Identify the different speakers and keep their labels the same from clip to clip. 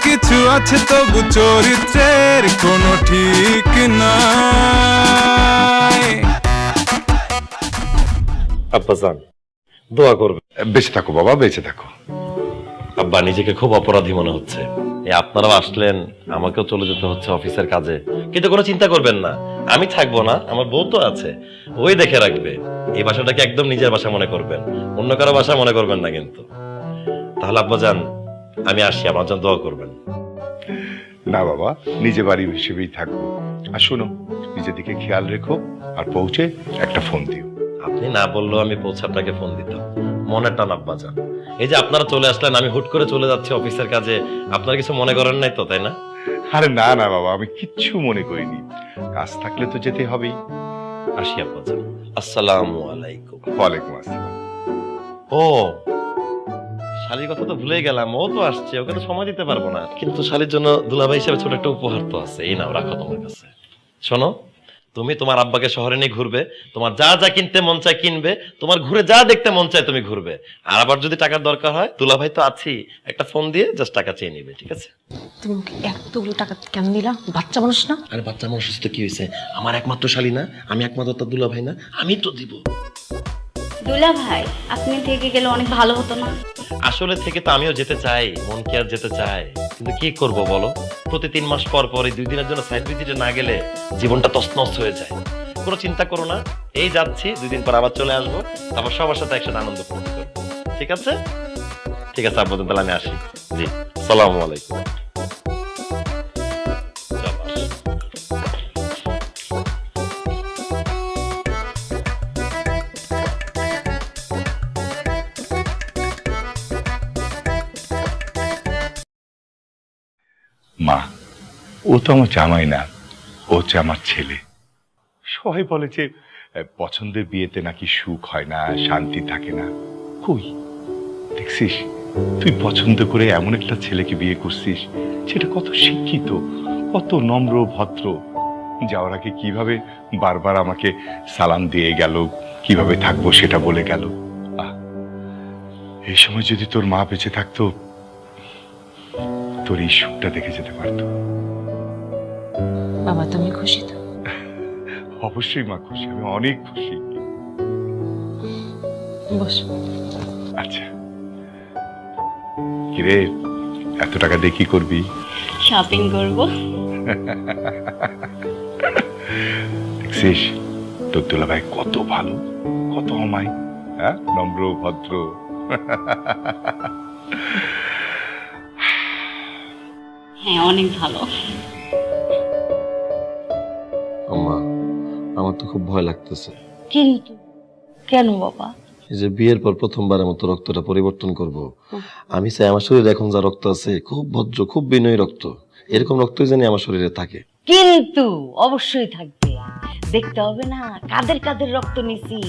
Speaker 1: কিছু আছে তবু চরিত্রের কোনো ঠিক নাই।
Speaker 2: আব্বাজান দোয়া করবে।
Speaker 3: বেঁচে থাকো বাবা, বেঁচে থাকো।
Speaker 2: আব্বা নিজেকে খুব অপরাধী মনে হচ্ছে। আপনারাও আসলেন, আমাকেও চলে যেতে হচ্ছে অফিসের কাজে, কিন্তু কোনো চিন্তা করবেন না, আমি থাকবো না, আমার বউ তো আছে, ওই দেখে রাখবে। এই বাসাটাকে একদম নিজের বাসা মনে করবেন, অন্য কারো বাসা মনে করবেন না কিন্তু। তাহলে আব্বাজান আমি আসি, আমার জন্য দোয়া করবেন।
Speaker 3: না বাবা, নিজে বাড়ি হিসেবেই থাকবো। আর শোনো, নিজের দিকে খেয়াল রেখো, আর পৌঁছে একটা ফোন দিও।
Speaker 2: আপনি না বললেও আমি পৌঁছে আপনাকে ফোন দিতাম। মনের টান আব্বাজান, এই যে আপনারা চলে আসলেন, আমি হুট করে চলে যাচ্ছি অফিসের কাজে, আপনারা কিছু মনে করেন নাই তো, তাই না?
Speaker 3: আরে না না বাবা, আমি কিচ্ছু মনে করিনি, কাজ থাকলে তো যেতে হবেই।
Speaker 2: আসি আব্বাজান, আসসালামু আলাইকুম।
Speaker 3: ওয়ালাইকুম আসসালাম।
Speaker 2: ও শালির কথা তো ভুলেই গেলাম, ও তো আসছে, ওকে তো সময় দিতে পারবো না, কিন্তু শালির জন্য দুলাভাই হিসেবে ছোট একটা উপহার তো আছে, এই নাও, রাখো তোমার কাছে। শোনো, তুমি তোমার আব্বাকে শহরে নিয়ে ঘুরবে, তোমার যা যা কিনতে মন চায় কিনবে, তোমার ঘুরে যা দেখতে মন চায় তুমি ঘুরবে, আর আবার যদি টাকার দরকার হয় দুলাভাই তো আছি, একটা ফোন দিয়ে জাস্ট টাকা চেয়ে নিবে, ঠিক আছে?
Speaker 4: তুমি ওকে এতগুলো টাকা কেন দিলা? বাচ্চা মানুষ না?
Speaker 2: আরে বাচ্চা মানুষ তো কি হয়েছে, আমার একমাত্র শালি না, আমি একমাত্র তার দুলাভাই না, আমি তো দিব।
Speaker 5: দুলা ভাই আপনি থেকে গেলে অনেক ভালো হতো না?
Speaker 2: আসলে থেকে তো আমিও যেতে চাই, মন কি আর যেতে চায়, কিন্তু কি করব বলো, প্রতি 3 মাস পর পর এই 2 দিনের জন্য সাইড ভিজিটে না গেলে জীবনটা তছনছ হয়ে যায়। কোনো চিন্তা করো না, এই যাচ্ছি, 2 দিন পর আবার চলে আসবো, তারপর সবার সাথে একসাথে আনন্দ উপভোগ করবো, ঠিক আছে? ঠিক আছে আব্বু, তাহলে আমি আসি। জি, আসসালামু আলাইকুম।
Speaker 3: মা, ও তো আমার জামাই না, ও হচ্ছে আমার ছেলে। সবাই বলে যে পছন্দের বিয়েতে নাকি সুখ হয় না, শান্তি থাকে না। কই দেখছিস, তুই পছন্দ করে এমন একটা ছেলেকে বিয়ে করছিস, সেটা কত শিক্ষিত, কত নম্র ভদ্র, যাওয়ার আগে কিভাবে বারবার আমাকে সালাম দিয়ে গেল, কিভাবে থাকবো সেটা বলে গেল। এই সময় যদি তোর মা বেঁচে থাকতো, তোর এই সুখটা দেখে যেতে পারতো।
Speaker 4: বাবা তুমি খুশি তো?
Speaker 3: অবশ্যই মা খুশি, আমি অনেক খুশি।
Speaker 4: বস।
Speaker 3: আচ্ছা কিরে, এত টাকা দিয়ে কি করবি?
Speaker 5: শপিং করব।
Speaker 3: দেখছিস তোর দুলাভাই কত ভালো, কত অমায়িক, হ্যাঁ, নম্র ভদ্র।
Speaker 5: হ্যাঁ অনেক ভালো।
Speaker 2: আম্মা, আমার তো খুব ভয় লাগতেছে।
Speaker 5: কিন্তু কেন বাবা?
Speaker 2: এই যে বিয়ের পর প্রথমবারের মতো রক্তটা পরিবর্তন করব, আমি চাই আমার শরীরে এখন যা রক্ত আছে খুব ভদ্র, খুব বিনয়ী রক্ত, এরকম রক্তই জানি আমার শরীরে থাকে।
Speaker 6: কিন্তু অবশ্যই থাকবে, দেখতে হবে না কাদের কাদের রক্ত নিছি।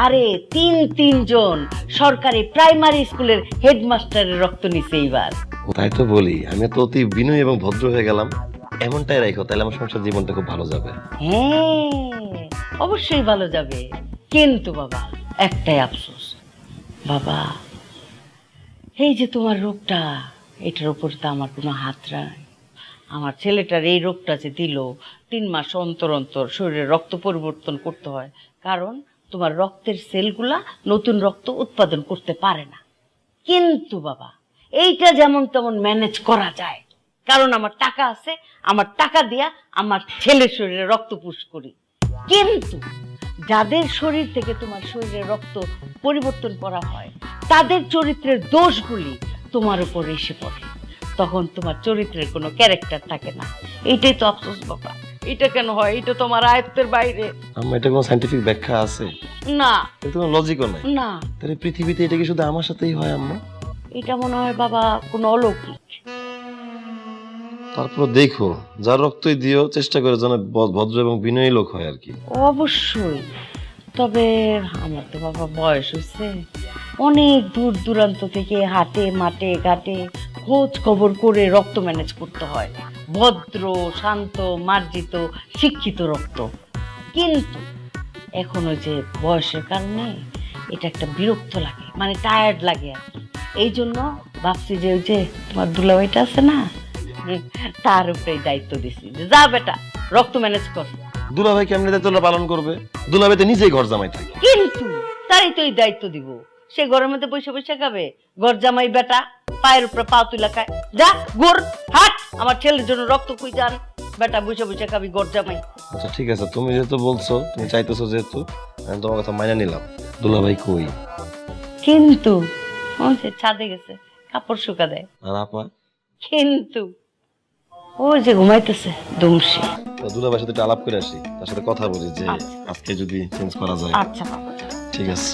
Speaker 6: আরে 3 জন সরকারি প্রাইমারি স্কুলের হেডমাস্টারের রক্ত নিছে এইবার।
Speaker 2: তাই তো বলি, আমি তো অতি বিনয়ী এবং ভদ্র হয়ে গেলাম, এমনটাই রাখো, তাহলে আমার সংসার জীবনটা খুব ভালো যাবে।
Speaker 6: হ্যাঁ অবশ্যই ভালো যাবে, কিন্তু বাবা একটাই আফসোস বাবা, এই যে তোমার রোগটা, এটার উপর তো আমার কোনো হাত নাই। আমার ছেলেটার এই রোগটা যে দিল, 3 মাস অন্তর অন্তর শরীরে রক্ত পরিবর্তন করতে হয়, কারণ তোমার রক্তের সেলগুলা নতুন রক্ত উৎপাদন করতে পারে না। কিন্তু বাবা এইটা যেমন তেমন ম্যানেজ করা যায়, কারণ আমার টাকা আছে, আমার টাকা দিয়া আমার ছেলের শরীরে রক্ত পুশ করি। কিন্তু যাদের শরীর থেকে তোমার শরীরে রক্ত পরিবর্তন করা হয়, তাদের চরিত্রের দোষগুলি তোমার উপর এসে পড়ে, তখন তোমার চরিত্রের কোনো ক্যারেক্টার থাকে না। এইটাই তো আফসোস বাবা, এটা কেন হয়, এটা তোমার আয়ত্তের বাইরে।
Speaker 2: আম্মা, এটা কোনো সায়েন্টিফিক ব্যাখ্যা আছে?
Speaker 6: না,
Speaker 2: এটা কোনো লজিকও নাই।
Speaker 6: না,
Speaker 2: তাহলে পৃথিবীতে এটা কি শুধু আমার সাথেই হয় আম্মা?
Speaker 6: এটা মনে হয় বাবা কোনো অলৌকিক।
Speaker 2: তারপর দেখো, যার রক্তই দিও, চেষ্টা করে যেন ভদ্র এবং বিনয়ী লোক হয় আর কি।
Speaker 6: অবশ্যই, তবে আমার তো বাবা বয়স হচ্ছে, অনেক দূর দূরান্ত থেকে হাটে মাঠে ঘাটে খোঁজ খবর করে রক্ত ম্যানেজ করতে হয়, ভদ্র শান্ত মার্জিত শিক্ষিত রক্ত। কিন্তু এখন ওই যে বয়সের কারণে এটা একটা বিরক্ত লাগে, মানে টায়ার্ড লাগে আর কি। এই জন্য ভাবছি যে ওই যে তোমার দুলাভাইটা আছে না, তার উপরে দায়িত্ব দিছি যে যা বেটা রক্ত ম্যানেজ কর।
Speaker 2: দুলাভাই কেমনে দায়িত্বটা পালন করবে? দুলাভাই তো নিজেই ঘর জামাই থাকে।
Speaker 6: কিন্তু তারই তো এই দায়িত্ব দিব। সে ঘরের মধ্যে বসে বসে খাবে? ঘর জামাই বেটা পায়ের উপরে পা তুলা খায়। যা গোর হাট, আমার ছেলের জন্য রক্ত কই যান বেটা, বসে বসে খাবি ঘর জামাই।
Speaker 2: আচ্ছা ঠিক আছে, তুমি যেহেতু বলছো, তুমি চাইতেছো যেহেতু, আমি তোমার কথা মাইনে নিলাম। দুলাভাই কই?
Speaker 6: কিন্তু ও যে ছাদে গেছে কাপড় শুকা দেয়।
Speaker 2: আর আপা?
Speaker 6: কিন্তু ও যে ঘুমাইতেছে দুমসি।
Speaker 2: তো দুলাভাইয়ের সাথে একটু আলাপ করে আসি, তার সাথে কথা বলি যে
Speaker 6: আচ্ছা।
Speaker 2: আজকে যদি চেঞ্জ করা যায়।
Speaker 6: আচ্ছা বাবা।
Speaker 2: ঠিক আছে।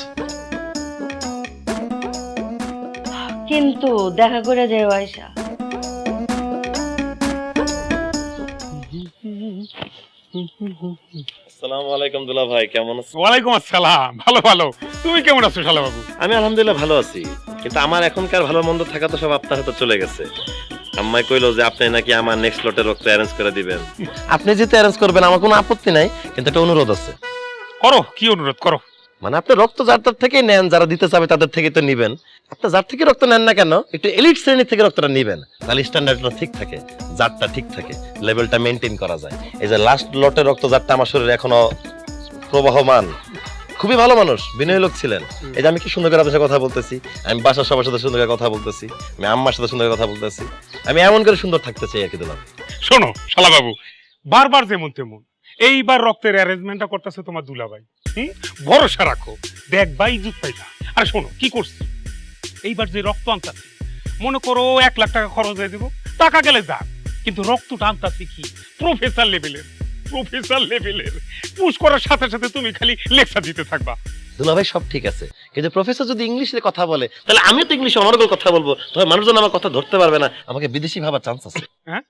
Speaker 6: কিন্তু দেখা করে যায় আয়সা।
Speaker 2: আসসালামু আলাইকুম দুলাভাই, কেমন আছেন?
Speaker 7: ওয়ালাইকুম আসসালাম। ভালো ভালো, তুমি কেমন আছো শালা বাবু?
Speaker 2: আমি আলহামদুলিল্লাহ ভালো আছি, কিন্তু আমার এখনকার ভালো মন্দ থাকা তো সব আপনার হাতে চলে গেছে। আম্মাই কইলো যে আপনি নাকি আমার নেক্সট লটের রক্ত অ্যারেঞ্জ করে দিবেন। আপনি যেতে অ্যারেঞ্জ করবেন আমার কোনো আপত্তি নাই, কিন্তু একটা অনুরোধ আছে।
Speaker 7: করো, কি অনুরোধ করো?
Speaker 2: মানে আপনি রক্ত যার তার থেকেই নেন, যারা দিতে চাবে তাদের থেকে তো নিবেন। আপনি যার থেকে রক্ত নেন না কেন, একটু এলিট শ্রেণী থেকে রক্তটা নিবেন, তাহলে স্ট্যান্ডার্ডটা ঠিক থাকে, জাতটা ঠিক থাকে, লেভেলটা মেনটেন করা যায়। এই যে লাস্ট লটের রক্ত জাতটা আমার শরীরে এখনো প্রবাহমান। খুবই ভালো মানুষ, বিনয়ী লোক ছিলেন। এই যে আমি কি সুন্দর করে আপনার সাথে কথা বলতেছি, আমি বাসার সবার সাথে সুন্দর করে কথা বলতেছি, আমি আম্মার সাথে সুন্দর করে কথা বলতেছি, আমি এমন করে সুন্দর থাকতে চাই আর কি। দিলাম
Speaker 7: শোনো শালা বাবু, বারবার যেমন তেমন এইবার রক্তের অ্যারেঞ্জমেন্টটা করতেছে তোমার দুলাভাই। ভরসা রাখো, দেখবা ইজ্জত পাইবা। আর শোনো কি করছি, এইবার যে রক্ত আনতাছি, মনে করো 1 লাখ টাকা খরচ হয়ে দেবো, টাকা গেলে যাক, কিন্তু রক্তটা আনতাছি কি প্রফেসর লেভেলের। পুশ করার সাথে সাথে তুমি খালি লেকচার দিতে থাকবা।
Speaker 2: দুলাভাই সব ঠিক আছে, কিন্তু প্রফেসর যদি ইংলিশে কথা বলে, তাহলে আমিও তো ইংলিশে অনর্গল কথা বলবো, তবে মানুষজন আমার কথা ধরতে পারবে না, আমাকে বিদেশি ভাবার চান্স আছে।
Speaker 7: হ্যাঁ,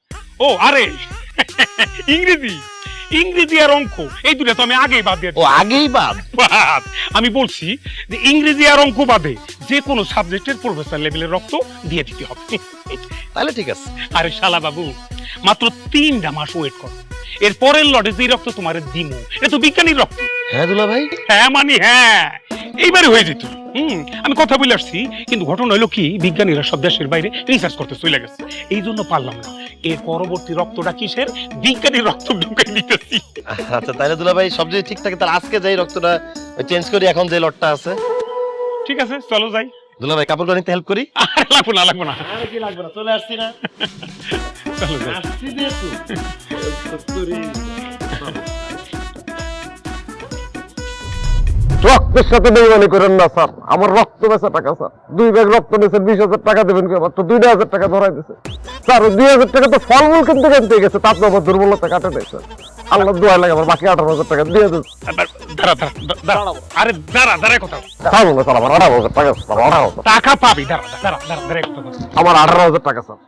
Speaker 7: ও আরে ইংরেজি আর অঙ্ক এই দুটো তো আমি আগেই বাদ দিয়ে।
Speaker 2: ও আগেই বাদ?
Speaker 7: আমি বলছি যে ইংরেজি আর অঙ্ক বাদে যে কোনো সাবজেক্টের প্রফেসর লেভেলের রক্ত দিয়ে দিতে হবে।
Speaker 2: তাহলে ঠিক আছে।
Speaker 7: আরে শালা বাবু, মাত্র 3টা মাস ওয়েট করো, এর পরের লটে যে রক্ত তোমার দিমু, এটা তো বিজ্ঞানীর রক্ত।
Speaker 2: হ্যাঁ দুলাভাই?
Speaker 7: হ্যাঁ মানে হ্যাঁ, এইবারে হয়ে যেত। আমি কথা বলে আসছি, কিন্তু ঘটনা হলো কি, বিজ্ঞানীরা সব দেশের বাইরে রিসার্চ করতে চলে গেছে, এই জন্য পারলাম না। এর পরবর্তী রক্তটা কিসের? বিজ্ঞানীর রক্ত ঢুকাই নিতেছি।
Speaker 2: আচ্ছা তাহলে দুলাভাই সব যদি ঠিক থাকে, তাহলে আজকে যাই রক্তটা চেঞ্জ করি, এখন যে লটটা আছে।
Speaker 7: ঠিক আছে, চলো যাই।
Speaker 2: দুলাভাই কাপড় নিতে হেল্প করি?
Speaker 7: আর লাগবো না, লাগবো না।
Speaker 2: আর কি লাগবে না, চলে আসছি না।
Speaker 7: চলো যাই।
Speaker 2: আসছি যেহেতু
Speaker 8: রক্তের সাথে বেইমানি করেন না স্যার, আমার রক্ত বেচা টাকা স্যার। 2 ব্যাগ রক্ত নিয়েছেন, 20,000 টাকা দেবেন, কি মাত্র 2,000 টাকা ধরাই দিছে স্যার। 2,000 টাকা তো ফলমূল কিনতে গেছে, তার তো আমার দুর্বলতা কাটে নাই স্যার। আল্লাহ দোয়া লাগে, আমার বাকি 18,000 টাকা দিয়ে দেন।
Speaker 7: আরে দাঁড়া কথা
Speaker 8: ছাড়ুন না স্যার, আমার 18,000 টাকা স্যার, 18,000
Speaker 7: টাকা পাবি। দাঁড়া কথা।
Speaker 8: আমার 18,000 টাকা স্যার।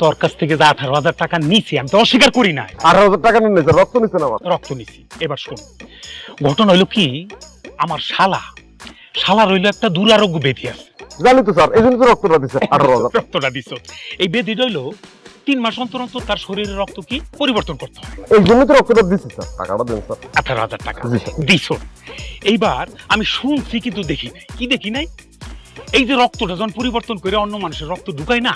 Speaker 7: তোর কাছ থেকে যে 18,000 টাকা নিছি, আমি তো অস্বীকার করি নাই।
Speaker 8: 18,000 টাকা নিন স্যার, রক্ত নিচ্ছেন আমার।
Speaker 7: রক্ত নিছি। এবার শোন, ঘটনা হইলো কি, আমার শালা রইলো একটা দুরারোগ্য ব্যাধি আছে।
Speaker 8: জানি তো স্যার, এই জন্য তো রক্তটা দিচ্ছে 18,000।
Speaker 7: রক্তটা দিছ, এই ব্যাধি হইলো 3 মাস অন্তর অন্তর তার শরীরের রক্ত কি পরিবর্তন করতে হয়।
Speaker 8: এই জন্য তো রক্তটা দিচ্ছি স্যার, টাকাটা দেন স্যার।
Speaker 7: 18,000 টাকা দিছ। এইবার আমি শুনছি কিন্তু দেখি নাই, এই যে রক্তটা যখন পরিবর্তন করে অন্য মানুষের রক্ত ঢুকায় না,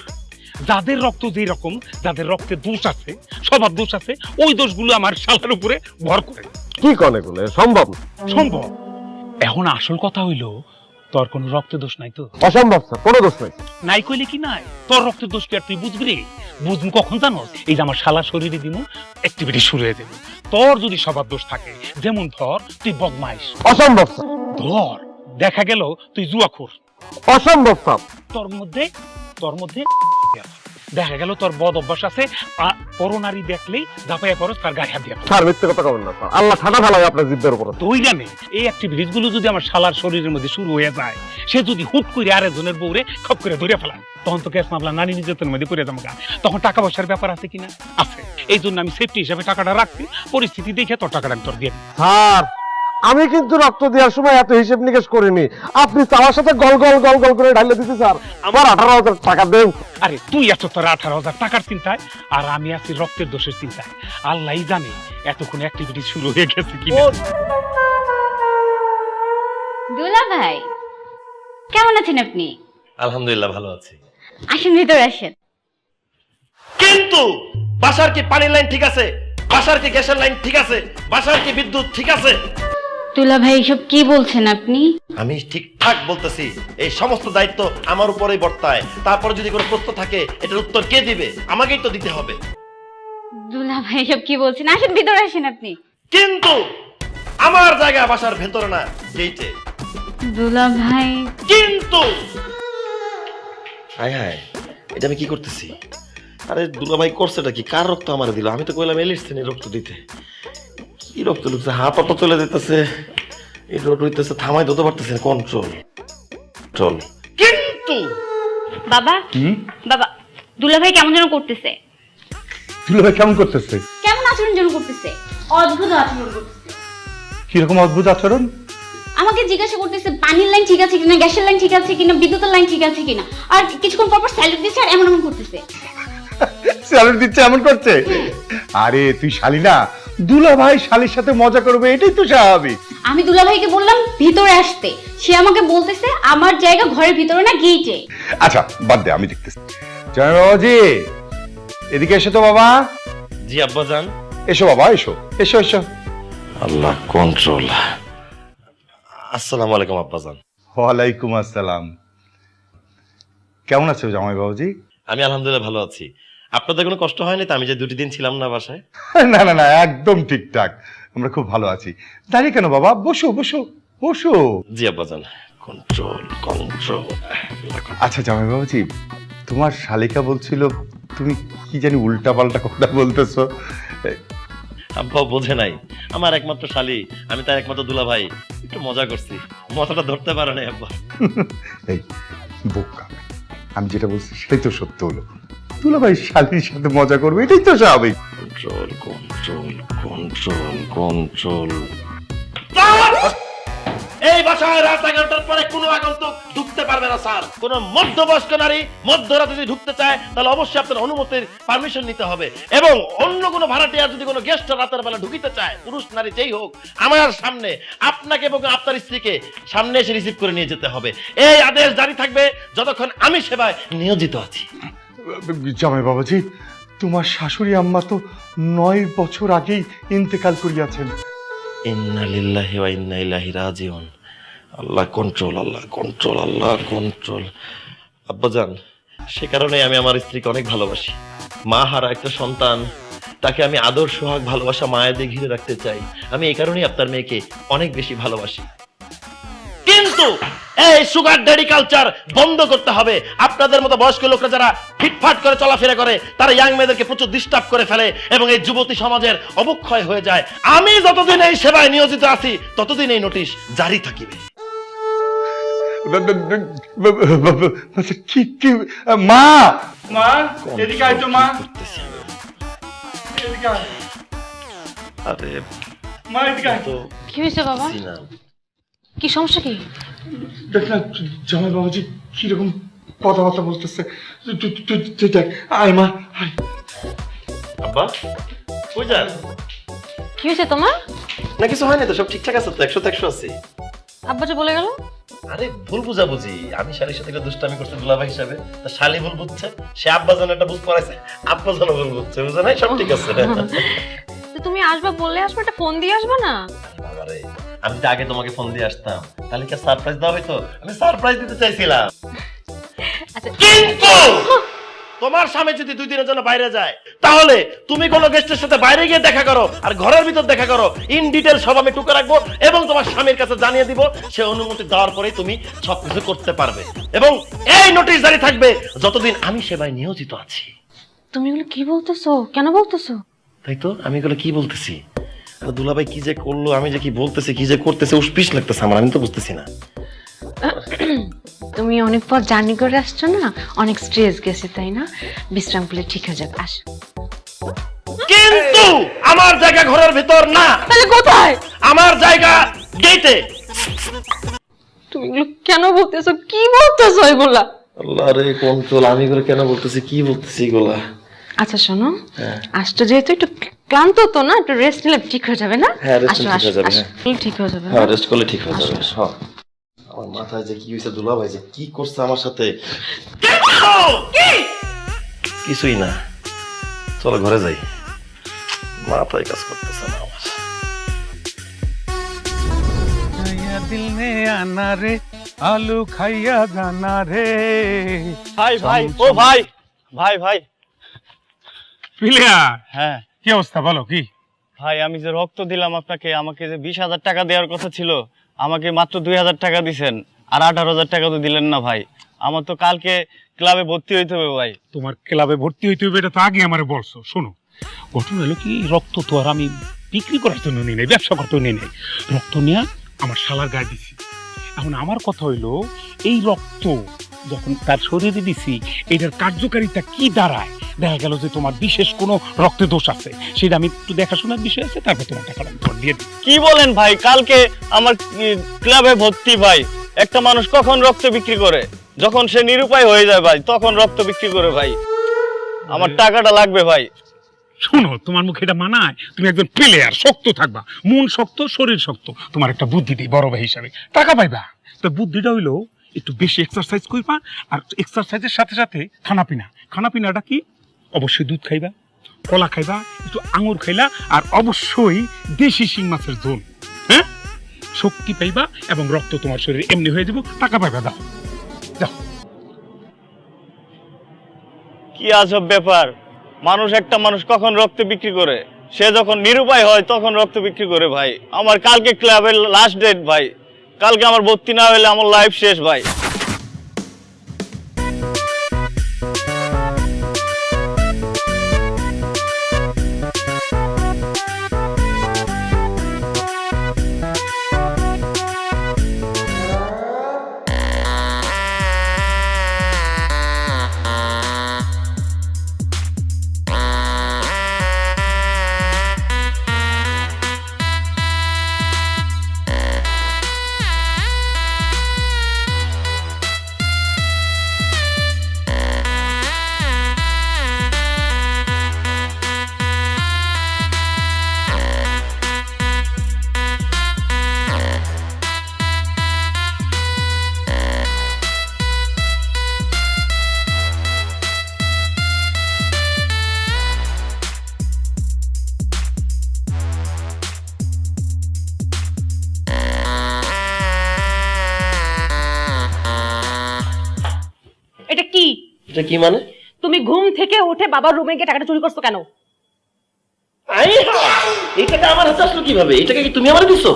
Speaker 7: যাদের রক্ত যেই রকম, যাদের রক্তে দোষ আছে, স্বভাব দোষ আছে, ওই দোষগুলো আমার শালার উপরে ভর করে।
Speaker 8: কি কন এগুলো? সম্ভব
Speaker 7: সম্ভব। এখন আসল কথা হইলো, তোর কোনো রক্ত দোষ নাই তো?
Speaker 8: অসম্ভব স্যার, কোনো দোষ নাই।
Speaker 7: নাই কইলে কি নাই, তোর রক্তের দোষ কি আর তুই বুঝবি রে? বুঝবি কখন জানোস? এই যে আমার শালা শরীরে দিমু, অ্যাক্টিভিটি শুরু হয়ে যাবে। তোর যদি স্বভাব দোষ থাকে, যেমন ধর তুই বদমাইশ,
Speaker 8: অসম্ভব স্যার।
Speaker 7: ধর দেখা গেল তুই জুয়াখোর,
Speaker 8: অসম্ভব স্যার।
Speaker 7: তোর মধ্যে দেখা গেল তোর বদ অভ্যাস আছে, পরনারী দেখলেই ঝাঁপাইয়া খরচ তার গায়ে হাত দিয়ে।
Speaker 8: স্যার মিথ্যে কথা বলবেন না স্যার, আল্লাহ ঠাডা ফেলায় আপনার জিব্বের উপর।
Speaker 7: তুই জানে এই অ্যাক্টিভিটিস গুলো যদি আমার শালার শরীরের মধ্যে শুরু হয়ে যায়, সে যদি হুট করে আরেকজনের বউরে খপ করে ধরে ফেলায়, তখন তো কেস মামলা নারী নির্যাতনের মধ্যে পড়ে যাবো। তখন টাকা পয়সার ব্যাপার আছে কিনা? আছে। এই জন্য আমি সেফটি হিসাবে টাকাটা রাখছি, পরিস্থিতি দেখে তোর টাকাটা আমি তোর দিয়ে।
Speaker 8: স্যার আমি কিন্তু রক্ত দেওয়ার সময় এত হিসেব নিকেশ করিনি, আপনি আমার সাথে গল করে ঢাইলে দিতে স্যার। আমার 18,000 টাকা দেন।
Speaker 7: আরে তুই আছো তোর 18,000 টাকার চিন্তায়, আর আমি আছি রক্তের দোষের চিন্তায়। আল্লাহই জানে এতক্ষণ অ্যাক্টিভিটি শুরু হয়ে গেছে কিনা।
Speaker 5: দুলা ভাই, কেমন আছেন আপনি?
Speaker 2: আলহামদুলিল্লাহ ভালো আছি।
Speaker 5: আসেন, ভিতরে আসেন।
Speaker 2: কিন্তু বাসার কি পানির লাইন ঠিক আছে, বাসার কি গ্যাসের লাইন ঠিক আছে, বাসার কি বিদ্যুৎ ঠিক আছে?
Speaker 5: দুলা ভাই এসব কি বলছেন আপনি?
Speaker 2: আমি ঠিকঠাক বলতেছি, এই সমস্ত দায়িত্ব আমার উপরেই বর্তায়। তারপরে যদি কোনো প্রশ্ন থাকে এটার উত্তর কে দিবে? আমাকেই তো দিতে হবে।
Speaker 5: দুলা ভাই এসব কি বলছেন? আসেন ভিতরে আসেন আপনি।
Speaker 2: কিন্তু আমার জায়গা বাসার ভেতরে না, গেইটে।
Speaker 5: দুলা ভাই
Speaker 2: কিন্তু হায় হায়, এটা আমি কি করতেছি? আরে দুলাভাই করছেটা কি? কার রক্ত আমার দিল? আমি তো কইলাম এলিসেনের রক্ত দিতে। কি রক্ত লুকছে? হাত অত চলে যেতেছে, এই রোড হইতেছে, থামাই দিতে পারতেছে না। কন্ট্রোল চল। কিন্তু
Speaker 5: বাবা বাবা দুলা ভাই কেমন যেন করতেছে।
Speaker 3: দুলাভাই কেমন করতেছে?
Speaker 5: কেমন আচরণ যেন করতেছে, অদ্ভুত আচরণ করতেছে।
Speaker 3: কিরকম অদ্ভুত আচরণ?
Speaker 5: আমাকে জিজ্ঞাসা করতেছে পানির লাইন ঠিক আছে কিনা, গ্যাসের লাইন ঠিক আছে কিনা, বিদ্যুতের লাইন ঠিক আছে কিনা, আর কিছুক্ষণ পর পর স্যালুট দিচ্ছে আর এমন এমন করতেছে।
Speaker 3: স্যালুট দিচ্ছে, এমন করছে? আরে তুই শালি না, দুলাভাই শালির সাথে মজা করবে, এটাই তো স্বাভাবিক।
Speaker 5: আমি দুলা ভাইকে বললাম ভিতরে আসতে, সে আমাকে বলতেছে আমার জায়গা ঘরের ভিতরে না গেটে।
Speaker 3: আচ্ছা বাদ দে, আমি দেখতেছি। জয় বাবাজি, এদিকে এসো তো বাবা।
Speaker 2: জি আব্বাজান।
Speaker 3: এসো বাবা, এসো এসো এসো।
Speaker 2: আল্লাহ কন্ট্রোল। আসসালামু আলাইকুম আব্বাজান।
Speaker 3: ওয়ালাইকুম আসসালাম। কেমন আছো জামাই বাবুজি?
Speaker 2: আমি আলহামদুলিল্লাহ ভালো আছি। আপনাদের কোনো কষ্ট হয়নি তো আমি যে 2 দিন ছিলাম না বাসায়?
Speaker 3: না না না, একদম ঠিকঠাক, আমরা খুব ভালো আছি। দাঁড়িয়ে কেন বাবা, বসো বসো বসো।
Speaker 2: জি আব্বাজান। Control control.
Speaker 3: আচ্ছা জামাই বাবুজি, তোমার শালিকা বলছিল তুমি কি জানি উল্টা পাল্টা কথা বলতেছো।
Speaker 2: আব্বা বোঝে নাই, আমার একমাত্র শালি, আমি তার একমাত্র দুলা ভাই, একটু মজা করছি, মজাটা ধরতে পারে নাই আব্বা।
Speaker 3: এই বোকা, আমি যেটা বলছি সেটাই তো সত্য হলো। দুলাভাই শালির সাথে মজা করবে, এটাই তো স্বাভাবিক।
Speaker 2: Control control control control. এই বাসায় রাত 11টার পরে কোনো আগন্তুক ঢুকতে পারবে না স্যার। কোন মধ্যবয়স্ক নারী মধ্যরাতে যদি ঢুকতে চায় তাহলে অবশ্যই আপনার অনুমতির পারমিশন নিতে হবে, এবং অন্য কোনো ভাড়াটিয়া যদি কোনো গেস্ট রাতের বেলা ঢুকিতে চায়, পুরুষ নারী যেই হোক, আমার সামনে আপনাকে এবং আপনার স্ত্রীকে সামনে এসে রিসিভ করে নিয়ে যেতে হবে। এই আদেশ জারি থাকবে যতক্ষণ আমি সেবায় নিয়োজিত আছি।
Speaker 3: জামাই বাবাজি, তোমার শাশুড়ি আম্মা তো 9 বছর আগেই ইন্তেকাল করিয়াছেন।
Speaker 2: ইন্না লিল্লাহি ওয়া ইন্না ইলাইহি রাজিউন। আল্লাহ কন্ট্রোল, আল্লাহ কন্ট্রোল, আল্লাহ কন্ট্রোল। আব্বাজান, সে কারণে আমি আমার স্ত্রীকে অনেক ভালোবাসি। মা হারা একটা সন্তান, তাকে আমি আদর সোহাগ ভালোবাসা মায়া দিয়ে ঘিরে রাখতে চাই। আমি এই কারণেই আপনার মেয়েকে অনেক বেশি ভালোবাসি। কিন্তু এই সুগার ড্যাডি কালচার বন্ধ করতে হবে। আপনাদের মতো বয়স্ক লোকরা যারা ফিটফাট করে চলাফেরা করে, তারা ইয়াং মেয়েদেরকে প্রচুর ডিস্টার্ব করে ফেলে এবং এই যুবতী সমাজের অবক্ষয় হয়ে যায়। আমি যতদিন এই সেবায় নিয়োজিত আছি ততদিন এই নোটিশ জারি থাকিবে।
Speaker 3: কি কি মা, মা এদিকে আয় তো মা, এদিকে আয়।
Speaker 2: আরে
Speaker 3: মা এদিকে আয়।
Speaker 2: তো
Speaker 4: কি হয়েছে বাবা?
Speaker 2: সিনা,
Speaker 4: কি সমস্যা? কি
Speaker 3: দেখ না জামাই বাবাজি কিরকম কথাবার্তা বলতেছে, তুই দেখ। আয় মা আয়।
Speaker 2: আব্বা কই যান?
Speaker 4: কি হয়েছে তোমার?
Speaker 2: না কিছু হয় না তো, সব ঠিকঠাক আছে তো, 100 তে 100 আছে।
Speaker 4: আব্বা যে বলে গেল।
Speaker 2: আরে ভুল বুঝাবুঝি, আমি শালির সাথে একটা দুষ্টামি করছি দুলাভাই হিসাবে, তা শালি ভুল বুঝছে, সে আব্বাজান একটা বুঝ পড়াইছে, আব্বাজানও ভুল বুঝছে, বুঝে নাই? সব ঠিক আছে।
Speaker 4: তো তুমি আসবা বললে আসবে, একটা ফোন দিয়ে আসবে না?
Speaker 2: বাবারে, আমি তো আগে তোমাকে ফোন দিয়ে আসতাম, তাহলে কি সারপ্রাইজ দেওয়া হইতো? আমি সারপ্রাইজ দিতে চাইছিলাম।
Speaker 4: আচ্ছা
Speaker 2: কিন্তু তোমার স্বামী যদি 2 দিনের জন্য বাইরে যায়, তাহলে তুমি কোনো গেস্টের সাথে বাইরে গিয়ে দেখা করো আর ঘরের ভিতর দেখা করো, ইন ডিটেল সব আমি টুকে রাখবো এবং তোমার স্বামীর কাছে জানিয়ে দিব। সে অনুমতি দেওয়ার পরেই তুমি সবকিছু করতে পারবে, এবং এই নোটিশ জারি থাকবে যতদিন আমি সেবায় নিয়োজিত আছি।
Speaker 4: তুমি এগুলো কি বলতেছো? কেন বলতেছো?
Speaker 2: তাই তো আমি এগুলো কি বলতেছি, আর দুলাভাই কি যে করলো, আমি যে কি বলতেছি, কি যে করতেছে, উষ্পিস লাগতেছে আমার, আমি তো বুঝতেছি না।
Speaker 4: তুমি অনেক পর জার্নি করে আসছো না, অনেক স্ট্রেস গেছে তাই না? বিশ্রাম করলে ঠিক হয়ে যাবে, আসো।
Speaker 2: কিন্তু আমার জায়গা ঘরের ভিতর না।
Speaker 4: তাহলে কোথায়?
Speaker 2: আমার জায়গা গেটে।
Speaker 4: তুমি এগুলো কেন বলতেছো? কি বলতেছো এগুলা?
Speaker 2: আল্লাহ রে কন্ট্রোল, আমি এগুলো কেন বলতেছি, কি বলতেছি এগুলা?
Speaker 4: আচ্ছা শোনো, আসতো যেহেতু একটু ক্লান্ত তো না, একটু রেস্ট নিলে ঠিক হয়ে যাবে না?
Speaker 2: হ্যাঁ, rest
Speaker 4: আসো
Speaker 2: নিলে ঠিক
Speaker 4: আসো
Speaker 2: হয়ে যাবে,
Speaker 4: আসো, ঠিক হয়ে যাবে।
Speaker 2: হ্যাঁ, রেস্ট করলে ঠিক হয়ে যাবে। হ্যাঁ, আমার মাথায় যে কি হয়েছে, দুলাভাই যে কি করছে আমার সাথে, কিছুই না। চলো ঘরে যাই, মাথায় কাজ করতেছে না আমার।
Speaker 7: দিল নে আনা রে, আলু খাইয়া জানা রে।
Speaker 9: ভাই ভাই ও ভাই ভাই ভাই
Speaker 7: প্লেয়ার,
Speaker 9: হ্যাঁ
Speaker 7: কি অবস্থা বলো? কি
Speaker 9: ভাই, আমি যে রক্ত দিলাম আপনাকে, আমাকে যে 20,000 টাকা দেওয়ার কথা ছিল, আমাকে মাত্র 2,000 টাকা দিছেন, আর 18,000 টাকা তো দিলেন না ভাই। আমার তো কালকে ক্লাবে ভর্তি হইতে হবে ভাই।
Speaker 7: তোমার ক্লাবে ভর্তি হইতে হবে এটা তো আগে আমারে বলছো। শোনো, ঘটনা হলো কি, রক্ত তো আর আমি বিক্রি করার জন্য নিই নাই, ব্যবসা করতে নিই নাই। রক্ত নিয়ে আমার শালার গায়ে দিছি। এখন আমার কথা হইলো, এই রক্ত যখন তার শরীরে দিছি, এটার কার্যকারিতা কি দাঁড়ায়? দেখা গেল যে তোমার বিশেষ কোনো রক্তে দোষ আছে, সেটা আমি একটু দেখাশোনার বিষয় আছে, তারপর তোমার টাকাটা আমি দিয়ে দিই।
Speaker 9: কি বলেন ভাই? কালকে আমার ক্লাবে ভর্তি ভাই। একটা মানুষ কখন রক্ত বিক্রি করে? যখন সে নিরুপায় হয়ে যায় ভাই, তখন রক্ত বিক্রি করে ভাই। আমার টাকাটা লাগবে ভাই।
Speaker 7: শোনো, তোমার মুখে এটা মানায়? তুমি একজন প্লেয়ার, শক্ত থাকবা, মন শক্ত, শরীর শক্ত। তোমার একটা বুদ্ধি দিই বড় ভাই হিসাবে, টাকা পাইবা। তো বুদ্ধিটা হইলো একটু বেশি এক্সারসাইজ করবা, আর এক্সারসাইজের সাথে সাথে খানাপিনা। খানাপিনাটা কি? অবশ্যই দুধ খাইবা, কলা খাইবা, একটু আঙুর খাইলা, আর অবশ্যই দেশি শিং মাছের ঝোল। হ্যাঁ, শক্তি পাইবা এবং রক্ত তোমার শরীরে এমনি হয়ে যাব, টাকা পাইবা। দাও দাও।
Speaker 9: কি আজব ব্যাপার! একটা মানুষ কখন রক্ত বিক্রি করে? সে যখন নিরুপায় হয় তখন রক্ত বিক্রি করে ভাই। আমার কালকে ক্লাবের লাস্ট ডেট ভাই। কালকে আমার ভর্তি না হলে আমার লাইফ শেষ ভাই।
Speaker 4: এটা কি?
Speaker 2: এটা কি মানে?
Speaker 4: তুমি ঘুম থেকে উঠে বাবার রুমে গিয়ে টাকাটা চুরি করছো কেন?
Speaker 2: এই টাকা আমার হাতে আসলো কিভাবে? এই টাকা কি তুমি আমারে দিছো?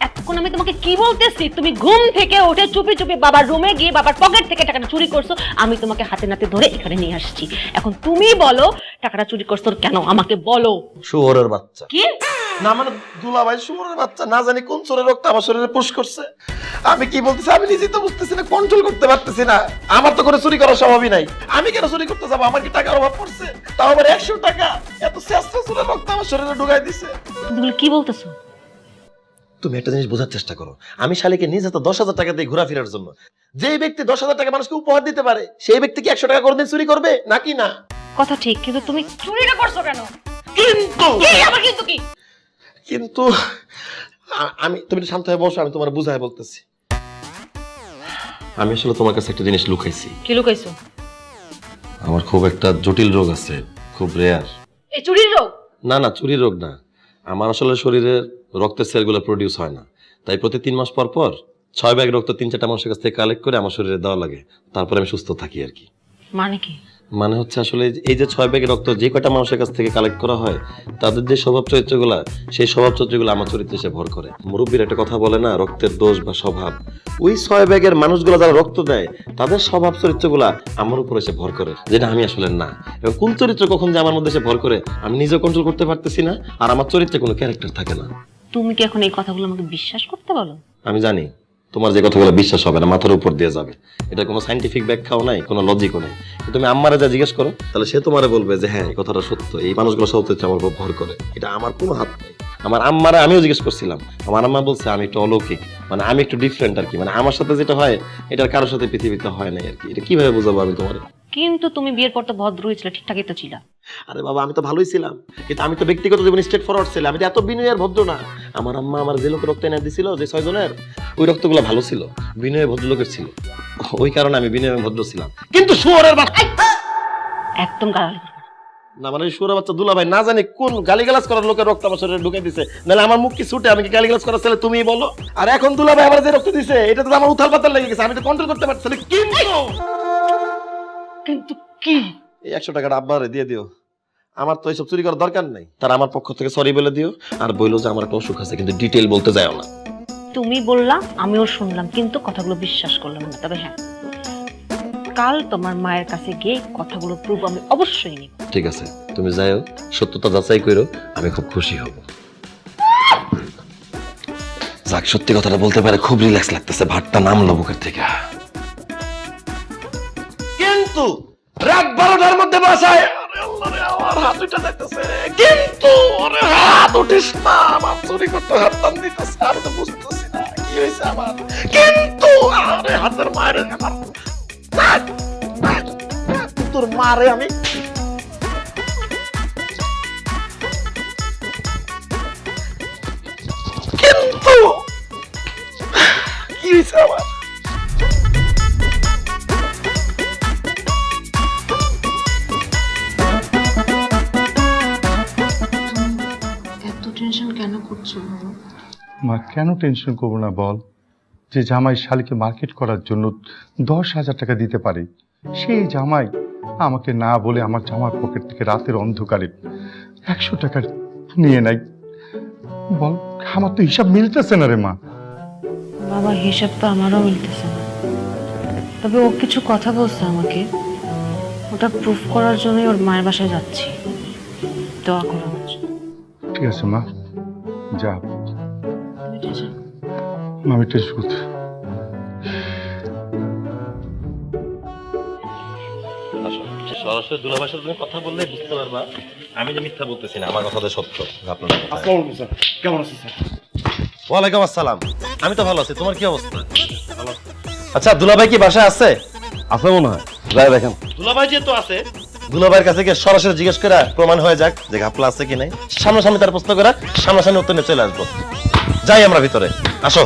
Speaker 4: এতক্ষণ আমি তোমাকে কি বলতেছি? তুমি ঘুম থেকে উঠে চুপি চুপি বাবার রুমে গিয়ে বাবার পকেট থেকে টাকাটা চুরি করছো। আমি তোমাকে হাতে নাতে ধরে এখানে নিয়ে আসছি। এখন তুমি বলো টাকাটা চুরি করছো কেন? আমাকে বলো।
Speaker 2: শুয়োরের বাচ্চা।
Speaker 4: কি
Speaker 2: না মানে দুলাভাই শুয়োরের বাচ্চা, না জানি কোন চোরের রক্ত আমার শরীরে পুশ করছে। আমি কি বলতেছি আমি নিজেই তো বুঝতেছি না, কন্ট্রোল করতে পারতেছি না। আমার তো করে চুরি করার স্বভাবই নাই। আমি কেন চুরি করতে যাবো? আমার কি টাকার অভাব পড়ছে? তাও আবার 100 টাকা! এত শ্রেষ্ঠ চোরের রক্ত আমার শরীরে ঢুকাই দিছে।
Speaker 4: তুমি কি বলতেছো?
Speaker 2: তুমি একটা জিনিস বোঝার চেষ্টা করো। আমি শালিকে নিজ হাতে 10,000 টাকা দিয়ে ঘোরাফেরার জন্য। যেই ব্যক্তি 10,000 টাকা মানুষকে উপহার দিতে পারে, সেই ব্যক্তি কি 100 টাকা কোনোদিন চুরি করবে নাকি না?
Speaker 4: কথা ঠিক, কিন্তু তুমি চুরিটা করছো কেন?
Speaker 2: কিন্তু
Speaker 4: আবার কিন্তু কি?
Speaker 2: কিন্তু আমি, তুমি শান্ত হয়ে বসো, আমি তোমার বুঝায় বলতেছি। আমি আসলে তোমার কাছে একটা জিনিস লুকাইছি।
Speaker 4: কি লুকাইছো?
Speaker 2: আমার খুব একটা জটিল রোগ আছে, খুব রেয়ার।
Speaker 4: এই চুরির রোগ?
Speaker 2: না না, চুরির রোগ না। আমার আসলে শরীরে রক্তের সেলগুলো প্রডিউস হয় না, তাই প্রতি 3 মাস পর পর 6 ব্যাগ রক্ত 3-4টা মানুষের কাছ থেকে কালেক্ট করে আমার শরীরে দেওয়া লাগে, তারপরে আমি সুস্থ থাকি আর কি।
Speaker 4: মানে কি?
Speaker 2: মানে হচ্ছে আসলে এই যে 6 ব্যাগ রক্ত যে কয়টা মানুষের কাছ থেকে কালেক্ট করা হয়, তাদের যে স্বভাব চরিত্রগুলো, সেই স্বভাব চরিত্রগুলো আমার চরিত্রে এসে ভর করে। মুরব্বীর একটা কথা বলে না, রক্তের দোষ বা স্বভাব। ওই 6 ব্যাগের মানুষগুলো যারা রক্ত দেয়, তাদের স্বভাব চরিত্রগুলা আমার উপর এসে ভর করে, যেটা আমি আসলে না। এবং কোন চরিত্র কখন যে আমার মধ্যে এসে ভর করে আমি নিজেও কন্ট্রোল করতে পারতেছি না, আর আমার চরিত্রে কোনো ক্যারেক্টার থাকে না।
Speaker 4: তুমি কি এখন এই কথাগুলো আমাকে বিশ্বাস করতে বলো?
Speaker 2: আমি জানি তোমার যে কথাগুলো বিশ্বাস হবে না, মাথার উপর দিয়ে যাবে। এটা কোনো সাইন্টিফিক ব্যাখ্যাও নাই, কোনো লজিকও নাই। তুমি আম্মারে যা জিজ্ঞেস করো, তাহলে সে তোমারে বলবে যে হ্যাঁ এই কথাটা সত্য, এই মানুষগুলো সত্যি আমার উপর ভর করে। এটা আমার কোনো হাত নেই। আমার আম্মারে আমিও জিজ্ঞেস করছিলাম, আমার আম্মা বলছে আমি একটু অলৌকিক, মানে আমি একটু ডিফারেন্ট আর কি, মানে আমার সাথে যেটা হয় এটার কারোর সাথে পৃথিবীতে হয় নাই আর কি। এটা কিভাবে বোঝাবো আমি তোমার?
Speaker 4: কিন্তু তুমি বিয়ের পর তো ভদ্র হয়েছিল, ঠিকঠাকই তো ছিল।
Speaker 2: আরে বাবা, আমি তো ভালোই ছিলাম, কিন্তু আমি তো ব্যক্তিগত জীবনে স্ট্রেট ফরওয়ার্ড ছিলাম। আমি তো এত বিনয় আর ভদ্র না। আমার আম্মা আমার যে লোক রক্ত এনে দিছিল, যে 6 জনের, ওই রক্তগুলো ভালো ছিল, বিনয় ভদ্রলোকের ছিল। ওই কারণে আমি বিনয় ভদ্র ছিলাম। কিন্তু শুয়োরের বাচ্চা
Speaker 4: একদম গালাগালি করবে না।
Speaker 2: না মানে সুরা বাচ্চা দুলা ভাই না জানি কোন গালিগালাজ করার লোকের রক্ত আমার শরীরে ঢুকে দিছে, নাহলে আমার মুখ কি ছুটে? আমি কি গালিগালাজ করার ছেলে? তুমিই বলো। আর এখন দুলা ভাই আমার যে রক্ত দিছে এটা তো আমার উথাল পাতাল লেগে গেছে, আমি তো কন্ট্রোল করতে পারছি না।
Speaker 6: কিন্তু কি?
Speaker 2: এই 100 টাকাটা আব্বারে দিয়ে দিও, আমার তো এইসব চুরি করার দরকার নাই। তার আমার পক্ষ থেকে সরি বলে দিও, আর বইলো যে আমার একটা অসুখ আছে, কিন্তু ডিটেইল বলতে যাও না।
Speaker 4: তুমি বললা, আমিও শুনলাম, কিন্তু কথাগুলো বিশ্বাস করলাম না। তবে হ্যাঁ, কাল তোমার মায়ের কাছে গিয়ে কথাগুলো প্রুফ আমি অবশ্যই নিব।
Speaker 2: ঠিক আছে, তুমি যাও, সত্যতা যাচাই করো, আমি খুব খুশি হব। যাক, সত্যি কথাটা বলতে পারে খুব রিল্যাক্স লাগতেছে, ভাতটা নামলো বুকের থেকে। কিন্তু রাত 12টার মধ্যে বাসায়, আরে আল্লাহ রে, আমার হাত দুইটা যাইতেছে, কিন্তু আরে হাত উঠিস না, আমার চুরি করতে হাত টান দিতেছে, আমি তো বুঝতেছি না কি হয়েছে আমার। কিন্তু আরে হাতের মায়ের আমার তোর মারে আমি কিন্তু কি হয়েছে আমার?
Speaker 4: এত টেনশন কেন করছো?
Speaker 3: মা কেন টেনশন করবো না বল? যে জামাই শালিকে মার্কেট করার জন্য 10,000 টাকা দিতে পারে, সেই জামাই আমাকে না বলে আমার জামার পকেট থেকে রাতের অন্ধকারে 100 টাকা নিয়ে নাই। বল, আমার তো হিসাব মিলতেছে না রে মা।
Speaker 4: বাবা, হিসাব তো আমারও মিলতেছে না, তবে ও কিছু কথা বলছে আমাকে, ওটা প্রুফ করার জন্যই ওর মায়ের বাসায় যাচ্ছি। দোয়া করো আমার জন্য।
Speaker 3: ঠিক আছে মা, যা।
Speaker 4: তুমি টেনশন
Speaker 3: আমি টেনশন করতে
Speaker 2: সরাসরি দুলাভাইয়ের সাথে তুমি কথা বললে বুঝতে পারবা আমি যে মিথ্যা বলতেছি না, আমার কথাটা সত্য। আপনার
Speaker 8: কেমন আছেন স্যার?
Speaker 2: ওয়ালাইকুম আসসালাম, আমি তো ভালো আছি, তোমার কি অবস্থা? আচ্ছা, দুলাভাই কি বাসায় আছে?
Speaker 8: আছে মনে হয়, যাই দেখেন।
Speaker 2: দুলাভাই যেহেতু আছে, দুলাভাইয়ের কাছে গিয়ে সরাসরি জিজ্ঞেস করে প্রমাণ হয়ে যাক যে ঘাপলা আছে কি নাই। সামনাসামনি তার প্রশ্ন করে সামনাসামনি উত্তর নিয়ে চলে আসবো। যাই আমরা ভিতরে, আসো